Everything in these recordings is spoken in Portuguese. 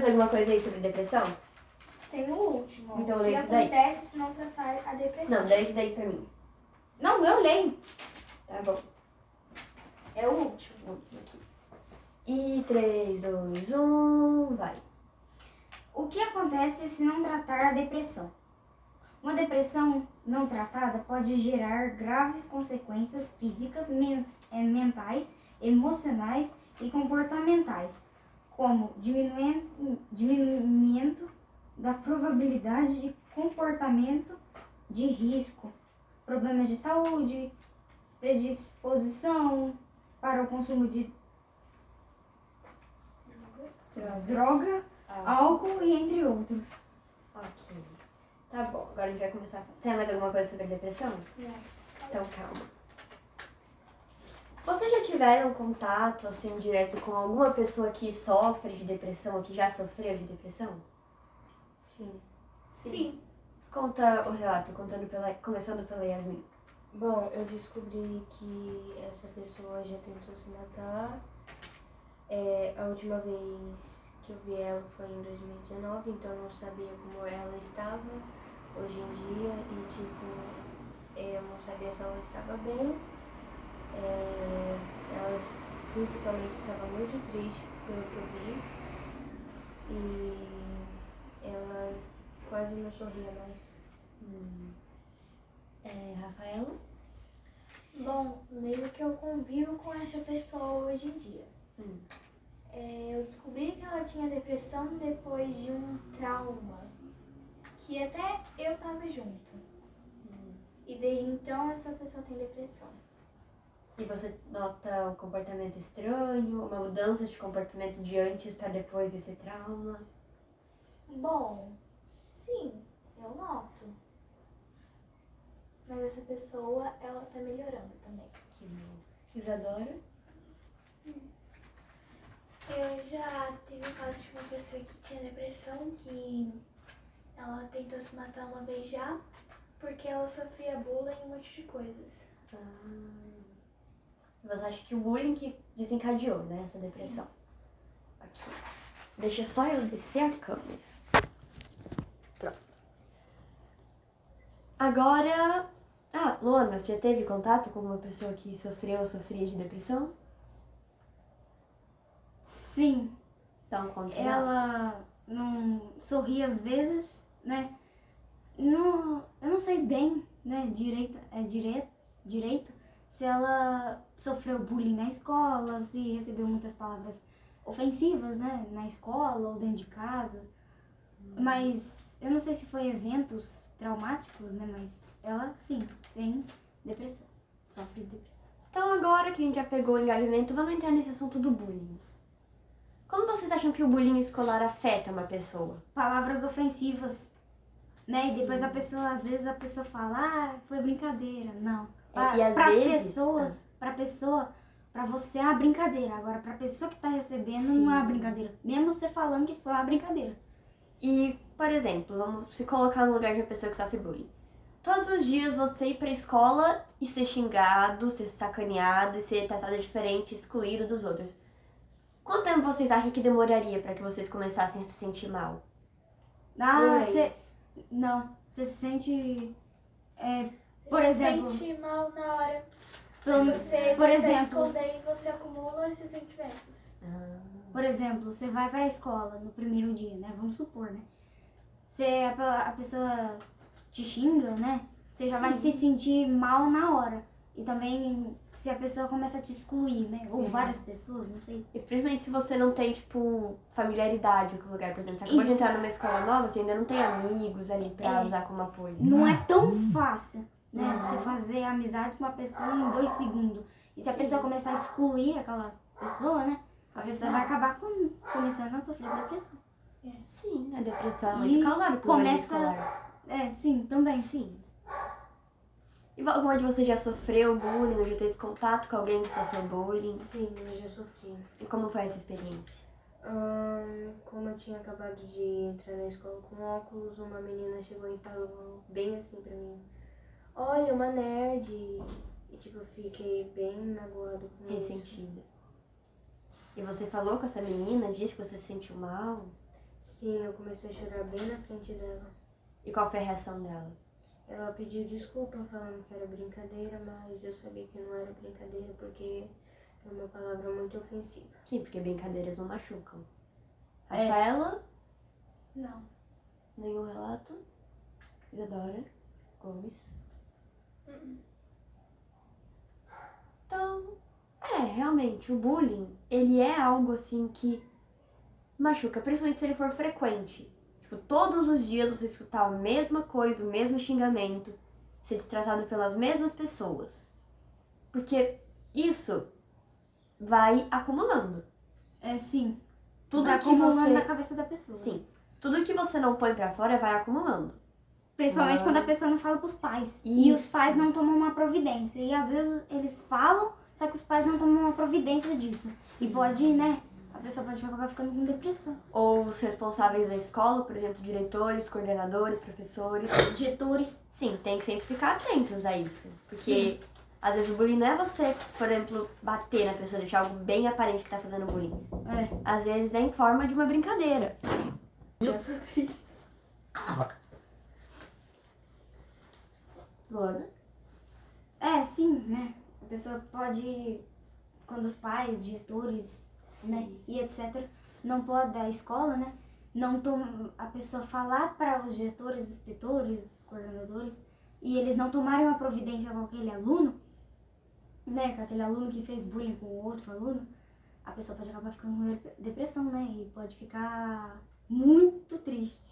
mais alguma coisa aí sobre depressão? Tem o último. Então O que lê esse daí. acontece se não tratar a depressão? Não, dá esse daí pra mim. Não, eu leio. Tá bom. É o último. Último aqui. E 3, 2, 1, vai. O que acontece se não tratar a depressão? Uma depressão não tratada pode gerar graves consequências físicas, mentais, emocionais e comportamentais, como diminuimento da probabilidade de comportamento de risco, problemas de saúde, predisposição para o consumo de droga, álcool e entre outros. Ok. Tá bom, agora a gente vai começar a falar. Tem mais alguma coisa sobre depressão? Não. Então calma. Vocês já tiveram contato, assim, direto com alguma pessoa que sofre de depressão ou que já sofreu de depressão? Sim. Sim. Conta o relato, começando pela Yasmin. Bom, eu descobri que essa pessoa já tentou se matar. A última vez que eu vi ela foi em 2019, então eu não sabia como ela estava hoje em dia e, eu não sabia se ela estava bem. Ela principalmente estava muito triste pelo que eu vi e ela quase não sorria mais. Rafaela? Bom, meio que eu convivo com essa pessoa hoje em dia. Eu descobri que ela tinha depressão depois de um trauma, que até eu tava junto. E desde então essa pessoa tem depressão. E você nota um comportamento estranho, uma mudança de comportamento de antes para depois desse trauma? Bom, sim, eu noto. Mas essa pessoa, ela tá melhorando também. Que bom. Isadora? Eu já tive um caso de uma pessoa que tinha depressão, que ela tentou se matar uma vez já, porque ela sofria bullying e um monte de coisas. Você acha que o bullying que desencadeou, né, essa depressão? Aqui. Deixa só eu descer a câmera. Pronto. Agora... Luana, você já teve contato com uma pessoa que sofreu ou sofria de depressão? Sim, Então, conta. ela não sorri às vezes, né? Não, eu não sei bem, né, direito, se ela sofreu bullying na escola, se recebeu muitas palavras ofensivas, né, na escola ou dentro de casa. Mas eu não sei se foi eventos traumáticos, né, mas ela sim tem depressão, sofre de depressão. Então, agora que a gente já pegou o engajamento, vamos entrar nesse assunto do bullying. Como vocês acham que o bullying escolar afeta uma pessoa? Palavras ofensivas, né? E depois às vezes a pessoa fala, foi brincadeira. Não. E às vezes... Pra você é uma brincadeira. Agora, pra pessoa que tá recebendo, não é uma brincadeira. Mesmo você falando que foi uma brincadeira. E, por exemplo, vamos se colocar no lugar de uma pessoa que sofre bullying. Todos os dias você ir pra escola e ser xingado, ser sacaneado e ser tratado diferente, excluído dos outros. Quanto tempo vocês acham que demoraria pra que vocês começassem a se sentir mal? Você se sente... por exemplo... Você se sente mal na hora. Você, Por exemplo, esconder e você acumula esses sentimentos. Por exemplo, você vai pra escola no primeiro dia, né? Vamos supor, né? A pessoa te xinga, né? Você já vai se sentir mal na hora. E também se a pessoa começa a te excluir, né? Ou várias pessoas, não sei. E principalmente se você não tem, familiaridade com o lugar. Por exemplo, você acabou de entrar numa escola nova, você ainda não tem amigos ali pra usar como apoio. Não é tão fácil, né? Você fazer amizade com uma pessoa em 2 segundos. E se a pessoa começar a excluir aquela pessoa, né? A pessoa vai acabar começando a sofrer depressão. Sim, a depressão é E muito causada por bullying começa- escolar. Sim, também. Sim. E alguma de vocês já sofreu bullying ou já teve contato com alguém que sofreu bullying? Sim, eu já sofri. E como foi essa experiência? Como eu tinha acabado de entrar na escola com óculos, uma menina chegou e falou bem assim pra mim: olha, uma nerd. E eu fiquei bem magoado com isso. Ressentida. E você falou com essa menina, disse que você se sentiu mal? Sim, eu comecei a chorar bem na frente dela. E qual foi a reação dela? Ela pediu desculpa falando que era brincadeira, mas eu sabia que não era brincadeira porque é uma palavra muito ofensiva. Sim, porque brincadeiras não machucam. É. Rafaela, Não. nenhum relato. Isadora Gomes. Então, realmente, o bullying, ele é algo assim que machuca, principalmente se ele for frequente. Tipo, todos os dias você escutar a mesma coisa, o mesmo xingamento, ser tratado pelas mesmas pessoas. Porque isso vai acumulando. Sim. Tudo Vai que acumulando você... na cabeça da pessoa. Sim. Tudo que você não põe pra fora vai acumulando. Principalmente Ah. quando a pessoa não fala pros pais. E os Isso. pais não tomam uma providência. E às vezes eles falam, só que os pais não tomam uma providência disso. E pode, né? A pessoa pode acabar ficando com depressão. Ou os responsáveis da escola, por exemplo, diretores, coordenadores, professores. Gestores. Sim, tem que sempre ficar atentos a isso. Porque Sim. às vezes o bullying não é você, por exemplo, bater na pessoa, deixar algo bem aparente que tá fazendo bullying. Às vezes é em forma de uma brincadeira. Eu sou triste. Luana? Sim, né? A pessoa pode, quando os pais, gestores, né, e etc, não pode, da escola, né, não a pessoa falar para os gestores, inspetores, coordenadores, e eles não tomarem uma providência com aquele aluno, né, com aquele aluno que fez bullying com o outro aluno, a pessoa pode acabar ficando com depressão, né, e pode ficar muito triste.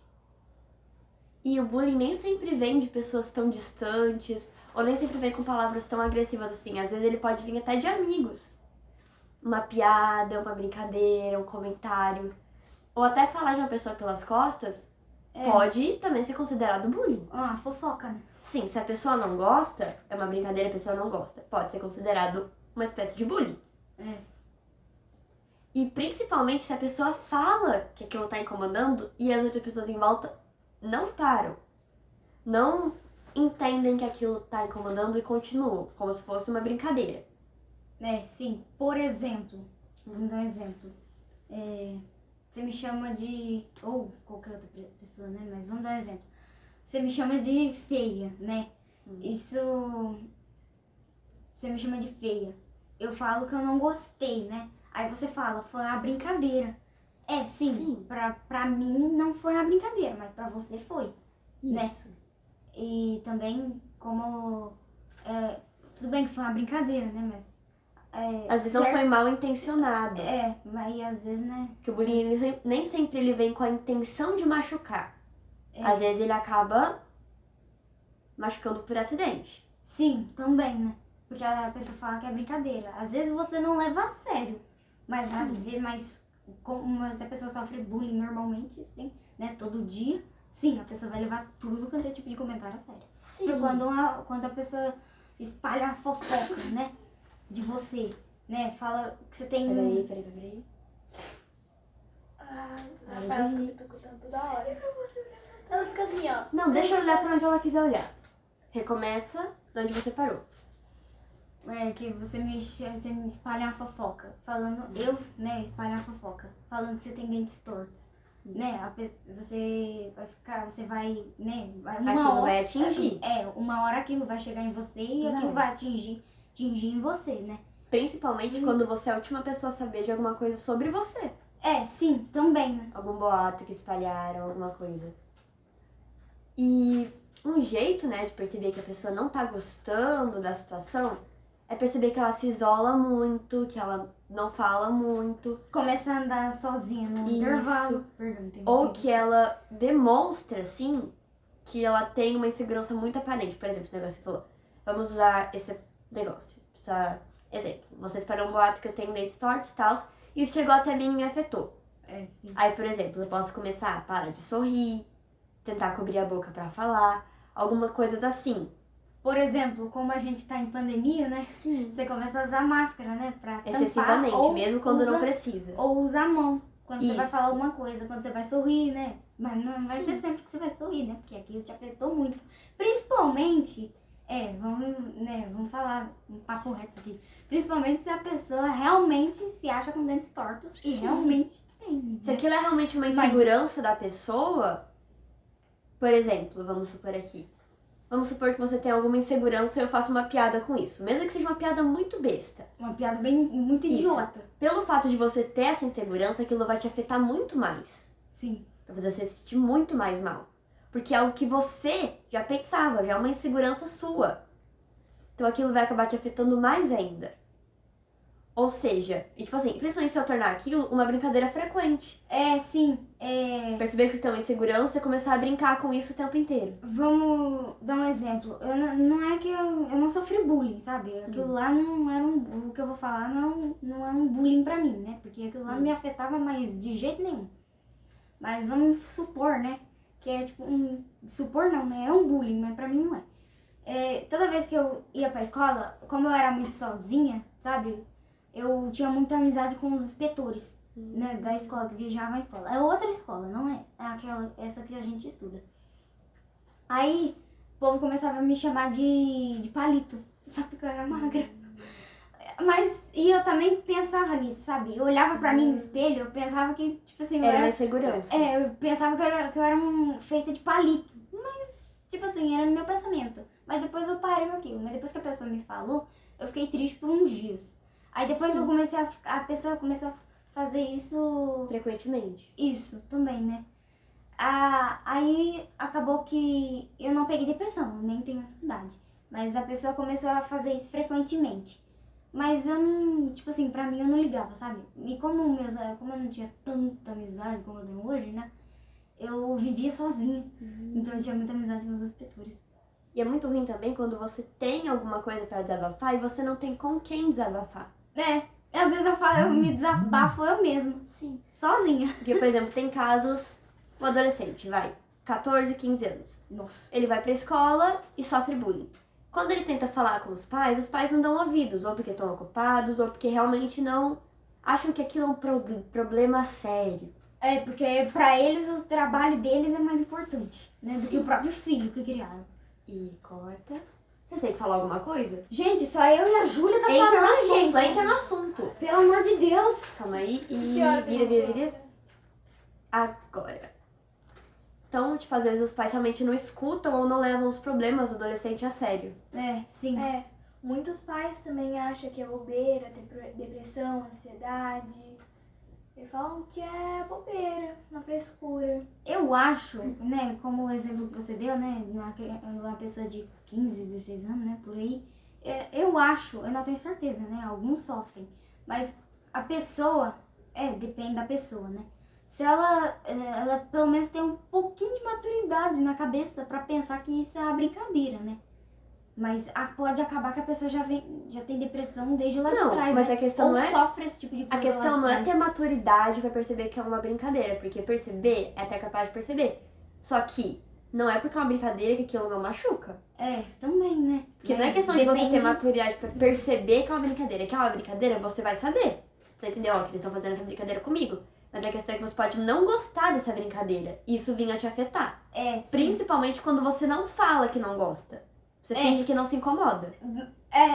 E o bullying nem sempre vem de pessoas tão distantes, ou nem sempre vem com palavras tão agressivas assim. Às vezes ele pode vir até de amigos. Uma piada, uma brincadeira, um comentário. Ou até falar de uma pessoa pelas costas, pode também ser considerado bullying. Ah, fofoca, né? Sim, se a pessoa não gosta, é uma brincadeira, a pessoa não gosta. Pode ser considerado uma espécie de bullying. E principalmente se a pessoa fala que aquilo tá incomodando e as outras pessoas em volta não param. Não entendem que aquilo tá incomodando e continuam, como se fosse uma brincadeira. Sim. Por exemplo, vamos dar um exemplo. Você me chama de... Ou qualquer outra pessoa, né? Mas vamos dar um exemplo. Você me chama de feia, né? Isso... Você me chama de feia. Eu falo que eu não gostei, né? Aí você fala, foi uma brincadeira. Sim. Pra mim não foi uma brincadeira, mas pra você foi. Né? Isso. E também, como... tudo bem que foi uma brincadeira, né? Mas... Às vezes não foi mal intencionado. Mas às vezes, né? Porque o bullying nem sempre ele vem com a intenção de machucar. Às vezes ele acaba machucando por acidente. Sim, também, né? Porque a pessoa fala que é brincadeira. Às vezes você não leva a sério. Mas às vezes, se a pessoa sofre bullying normalmente, sim, né? Todo dia, sim, a pessoa vai levar tudo quanto é tipo de comentário a sério. Sim. Porque quando a pessoa espalha uma fofoca, né? De você, né? Fala que você tem... Peraí. A Rafaela fica me tucutando toda hora. Ela fica assim, ó. Não, deixa eu olhar pra onde ela quiser olhar. Recomeça de onde você parou. Que você me espalha uma fofoca, falando, eu espalho uma fofoca, falando que você tem dentes tortos, né, você vai, né, Aquilo vai atingir. Uma hora aquilo vai chegar em você e aquilo vai atingir em você, né. Principalmente quando você é a última pessoa a saber de alguma coisa sobre você. Sim, também, né. Algum boato que espalharam, alguma coisa. E um jeito, né, de perceber que a pessoa não tá gostando da situação é perceber que ela se isola muito, que ela não fala muito. Começa a andar sozinha no intervalo. Perdão, ou que ela demonstra, assim, que ela tem uma insegurança muito aparente. Por exemplo, o negócio que você falou. Vamos usar esse negócio, esse exemplo. Você espalhou um boato que eu tenho dentes tortos e tal, e isso chegou até mim e me afetou. Sim. Aí, por exemplo, eu posso começar a parar de sorrir, tentar cobrir a boca pra falar, algumas coisas assim. Por exemplo, como a gente tá em pandemia, né? Sim. Você começa a usar máscara, né? Pra Excessivamente, tampar, mesmo quando não precisa. Ou usar a mão, quando você vai Isso. falar alguma coisa, quando você vai sorrir, né? Mas não vai ser sempre que você vai sorrir, né? Porque aquilo te afetou muito. Principalmente, vamos falar um papo reto aqui. Principalmente se a pessoa realmente se acha com dentes tortos e realmente também. Se aquilo é realmente uma insegurança da pessoa, por exemplo, vamos supor aqui. Vamos supor que você tem alguma insegurança e eu faço uma piada com isso. Mesmo que seja uma piada muito besta. Uma piada muito Isso. idiota. Pelo fato de você ter essa insegurança, aquilo vai te afetar muito mais. Sim. Vai fazer você se sentir muito mais mal. Porque é algo que você já pensava, já é uma insegurança sua. Então aquilo vai acabar te afetando mais ainda. Ou seja, e tipo assim, principalmente se eu tornar aquilo uma brincadeira frequente. Sim. Perceber que você tem uma insegurança e começar a brincar com isso o tempo inteiro. Vamos dar um exemplo. Não é que eu não sofri bullying, sabe? Aquilo lá não era o que eu vou falar não é um bullying pra mim, né? Porque aquilo lá não me afetava mais de jeito nenhum. Mas vamos supor, né? Que é tipo supor não, né? É um bullying, mas pra mim não é. Toda vez que eu ia pra escola, como eu era muito sozinha, sabe? Eu tinha muita amizade com os inspetores, né, da escola, que viajavam à escola. É outra escola, não é? Essa que a gente estuda. Aí, o povo começava a me chamar de palito, só porque eu era magra. E eu também pensava nisso, sabe? Eu olhava pra mim no espelho, eu pensava que, tipo assim... Era uma insegurança. Eu pensava que eu era feita de palito. Mas, tipo assim, era no meu pensamento. Mas depois eu parei com aquilo. Mas depois que a pessoa me falou, eu fiquei triste por uns dias. Aí depois eu comecei a pessoa começou a fazer isso... Frequentemente. Isso, também, né? Aí acabou que eu não peguei depressão, nem tenho ansiedade. Mas a pessoa começou a fazer isso frequentemente. Mas eu não, tipo assim, pra mim eu não ligava, sabe? E como eu não tinha tanta amizade como eu tenho hoje, né? Eu vivia sozinha. Então eu tinha muita amizade com os inspetores. E é muito ruim também quando você tem alguma coisa pra desabafar e você não tem com quem desabafar. Às vezes eu me desabafo eu mesma. Sim. Sozinha. Porque, por exemplo, tem casos, um adolescente, 14, 15 anos. Nossa. Ele vai pra escola e sofre bullying. Quando ele tenta falar com os pais não dão ouvidos, ou porque estão ocupados, ou porque realmente não acham que aquilo é um problema sério. Porque pra eles o trabalho deles é mais importante, né? Do que o próprio filho que criaram. E corta. Você tem que falar alguma coisa? Gente, só eu e a Júlia tá Entra no falando, assunto, gente. entra no assunto. Pelo amor de Deus. Calma aí e Que hora vira. Agora. Então, tipo, às vezes os pais realmente não escutam ou não levam os problemas do adolescente a sério. Sim. Muitos pais também acham que é bobeira, depressão, ansiedade. E falam que é bobeira, uma frescura. Eu acho, né, como o exemplo que você deu, né, uma pessoa de 15, 16 anos, né, por aí, eu acho, eu não tenho certeza, né, alguns sofrem, mas a pessoa, depende da pessoa, né, se ela pelo menos tem um pouquinho de maturidade na cabeça pra pensar que isso é uma brincadeira, né. Mas pode acabar que a pessoa já tem depressão desde lá de trás, mas né? a questão Ou não é... sofre esse tipo de coisa A questão lá de não é trás. ter maturidade pra perceber que é uma brincadeira, porque perceber é até capaz de perceber. Só que não é porque é uma brincadeira que aquilo não machuca. Também, né? Porque não é questão de você ter maturidade pra perceber que é uma brincadeira. Que é uma brincadeira, você vai saber. Você entendeu? Ó, que eles estão fazendo essa brincadeira comigo. Mas a questão é que você pode não gostar dessa brincadeira. E isso vir a te afetar. Principalmente quando você não fala que não gosta. Você finge que não se incomoda.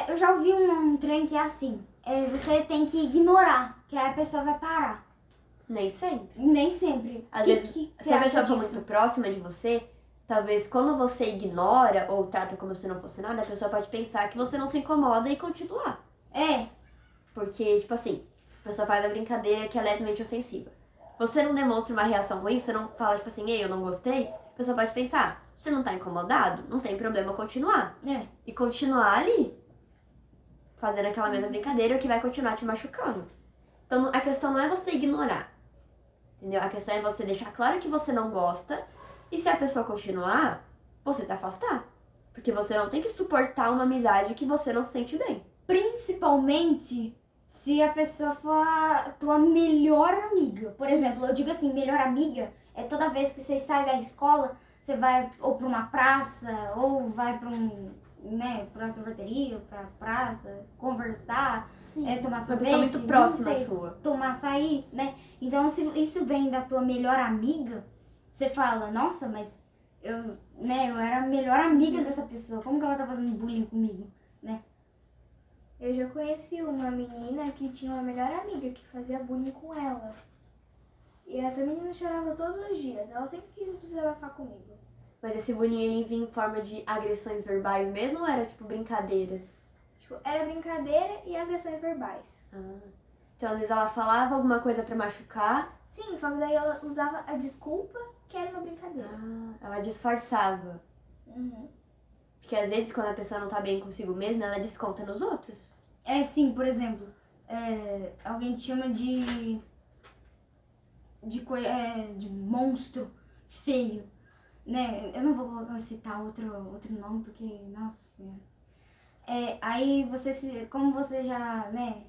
Eu já ouvi um trem que é assim. Você tem que ignorar, que aí a pessoa vai parar. Nem sempre. Nem sempre. Às vezes, que se a pessoa for disso? muito próxima de você, talvez quando você ignora ou trata como se não fosse nada, a pessoa pode pensar que você não se incomoda e continuar. Porque, tipo assim, a pessoa faz a brincadeira que é levemente ofensiva. Você não demonstra uma reação ruim, você não fala, tipo assim, ei, eu não gostei, a pessoa pode pensar, você não tá incomodado? Não tem problema continuar. E continuar ali, fazendo aquela mesma brincadeira que vai continuar te machucando. Então, a questão não é você ignorar, entendeu? A questão é você deixar claro que você não gosta e se a pessoa continuar, você se afastar. Porque você não tem que suportar uma amizade que você não se sente bem. Principalmente se a pessoa for a tua melhor amiga. Por exemplo, eu digo assim, melhor amiga é toda vez que você sai da escola, você vai ou pra uma praça, ou vai pra pra uma sorveteria, ou pra praça, conversar, tomar Uma sorvete. pessoa muito próxima não sei, sua. tomar açaí, né? Então, se isso vem da tua melhor amiga, você fala, nossa, mas eu era a melhor amiga dessa pessoa, como que ela tá fazendo bullying comigo, né? Eu já conheci uma menina que tinha uma melhor amiga que fazia bullying com ela. E essa menina chorava todos os dias. Ela sempre quis desabafar comigo. Mas esse bullying ele vinha em forma de agressões verbais mesmo ou era tipo brincadeiras? Tipo, era brincadeira e agressões verbais. Então às vezes ela falava alguma coisa pra machucar, Sim, só que daí ela usava a desculpa que era uma brincadeira. ela disfarçava. Uhum. Porque às vezes quando a pessoa não tá bem consigo mesma, ela desconta nos outros. Sim, por exemplo, alguém te chama de monstro feio, né? Eu não vou citar outro nome porque, nossa senhora. Aí como você já, né,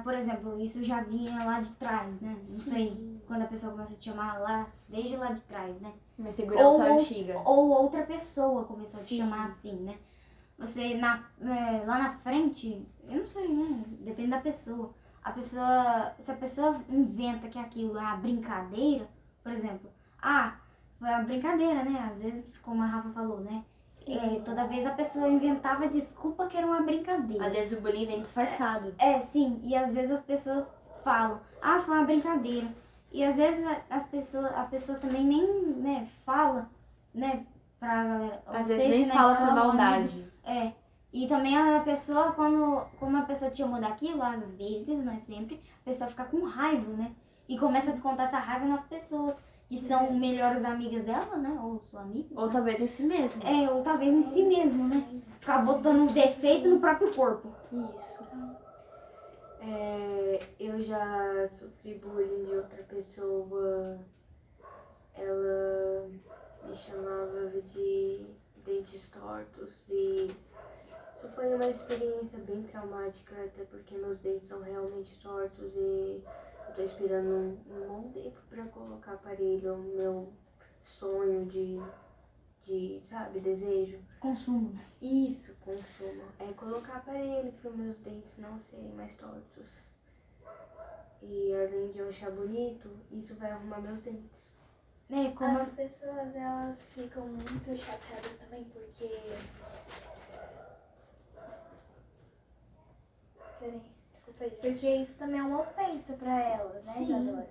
por exemplo, isso já vinha lá de trás, né? Não sei, quando a pessoa começa a te chamar lá, desde lá de trás, né? Uma segurança antiga. Ou outra pessoa começou a te Sim. chamar assim, né? Você, lá na frente, eu não sei, né? Depende da pessoa. Se a pessoa inventa que aquilo é uma brincadeira, por exemplo, foi uma brincadeira, né? Às vezes, como a Rafa falou, né? Toda vez a pessoa inventava desculpa que era uma brincadeira. Às vezes o bullying vem disfarçado. Sim, e às vezes as pessoas falam, foi uma brincadeira. E às vezes a pessoa também nem, né, fala, né, pra galera. Às vezes nem fala por maldade. E também a pessoa, como a pessoa te chamou daquilo, às vezes, não é sempre, a pessoa fica com raiva, né? E começa a descontar essa raiva nas pessoas, que são melhores amigas delas, né? Ou sua amiga. Ou talvez em si mesmo. Ou talvez em si mesmo, né? Ficar botando um defeito no próprio corpo. Isso. Eu já sofri bullying de outra pessoa. Ela me chamava de dentes tortos e isso foi uma experiência bem traumática, até porque meus dentes são realmente tortos e eu tô esperando um bom tempo pra colocar aparelho. É o meu sonho de sabe, desejo. Consumo. Isso, consumo. É colocar aparelho para os meus dentes não serem mais tortos. E além de eu achar bonito, isso vai arrumar meus dentes. As pessoas, elas ficam muito chateadas também porque... Peraí, desculpa aí, gente. Porque isso também é uma ofensa pra elas, né, Isadora?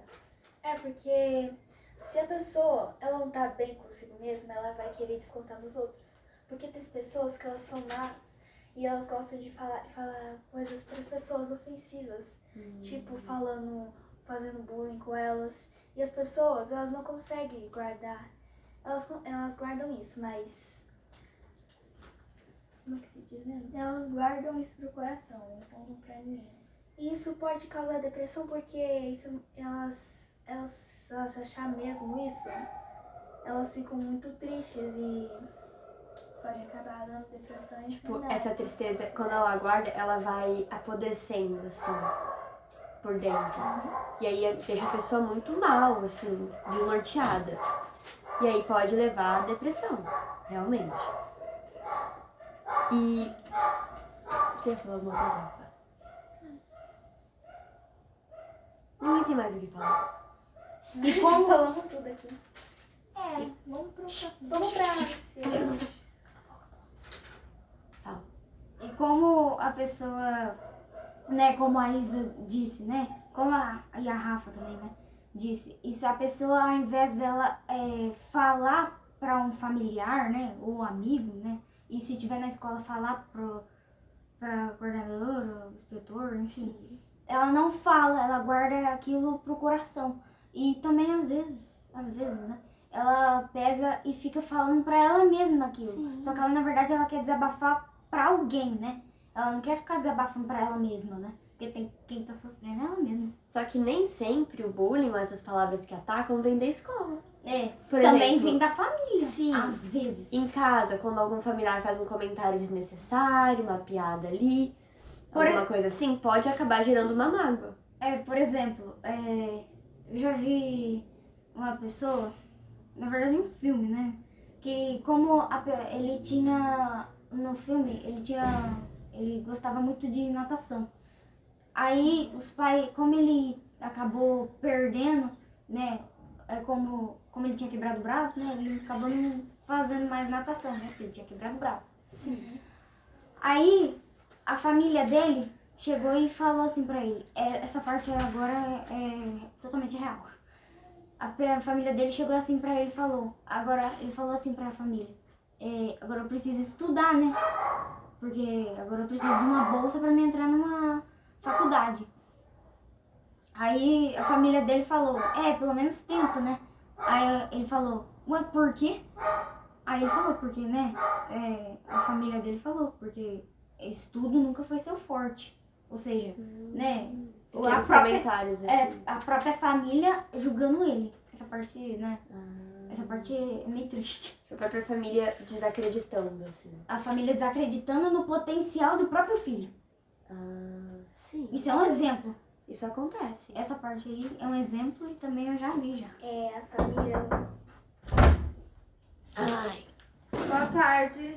Porque se a pessoa, ela não tá bem consigo mesma, ela vai querer descontar nos outros. Porque tem pessoas que elas são más e elas gostam de falar coisas para as pessoas ofensivas. Tipo, fazendo bullying com elas. E as pessoas, elas não conseguem guardar. Elas guardam isso, mas... Como é que se diz, né? Elas guardam isso pro coração, não contam pra ninguém. E isso pode causar depressão porque elas achar mesmo isso, elas ficam muito tristes e pode acabar dando depressões. Tipo, essa tristeza, quando ela guarda, ela vai apodrecendo, assim, por dentro. E aí deixa a pessoa muito mal, assim, desnorteada. E aí pode levar à depressão, realmente. E... Você ia falar alguma coisa, Rafa? Ninguém tem mais o que falar. E como falamos tudo aqui. Vamos pra Fala. E como a pessoa, né, como a Isa disse, né, e a Rafa também, né, disse, e se a pessoa, ao invés dela falar para um familiar, né, ou amigo, né, e se estiver na escola falar pra coordenadora, inspetor, enfim, ela não fala, ela guarda aquilo pro coração. E também às vezes, né, ela pega e fica falando pra ela mesma aquilo. Sim. Só que ela, na verdade, ela quer desabafar pra alguém, né? Ela não quer ficar desabafando pra ela mesma, né? Porque quem tá sofrendo é ela mesma. Só que nem sempre o bullying ou essas palavras que atacam vem da escola. Por também exemplo, vem da família, sim. às vezes. Em casa, quando algum familiar faz um comentário desnecessário, uma piada ali, alguma coisa assim, pode acabar gerando uma mágoa. Por exemplo, eu já vi uma pessoa, na verdade um filme, né? Que como ele tinha, no filme, ele gostava muito de natação. Aí os pais, como ele acabou perdendo, né? Como ele tinha quebrado o braço, né? Ele acabou não fazendo mais natação, né? Porque ele tinha quebrado o braço. Sim. Aí a família dele chegou e falou assim pra ele, essa parte agora é totalmente real. a família dele chegou assim pra ele e falou. Agora, ele falou assim pra família. Agora eu preciso estudar, né? Porque agora eu preciso de uma bolsa pra me entrar numa faculdade. Aí a família dele falou, pelo menos tenta, né? Aí ele falou, ué, por quê? Aí ele falou, porque, né? A família dele falou, porque estudo nunca foi seu forte. Ou seja, né? Aqueles comentários, assim. A própria família julgando ele. Essa parte, né? Essa parte é meio triste. A própria família desacreditando, assim. A família desacreditando no potencial do próprio filho. Sim. Isso é um exemplo. Isso acontece. Essa parte aí é um exemplo e também eu já vi já. A família. Ai. Boa tarde.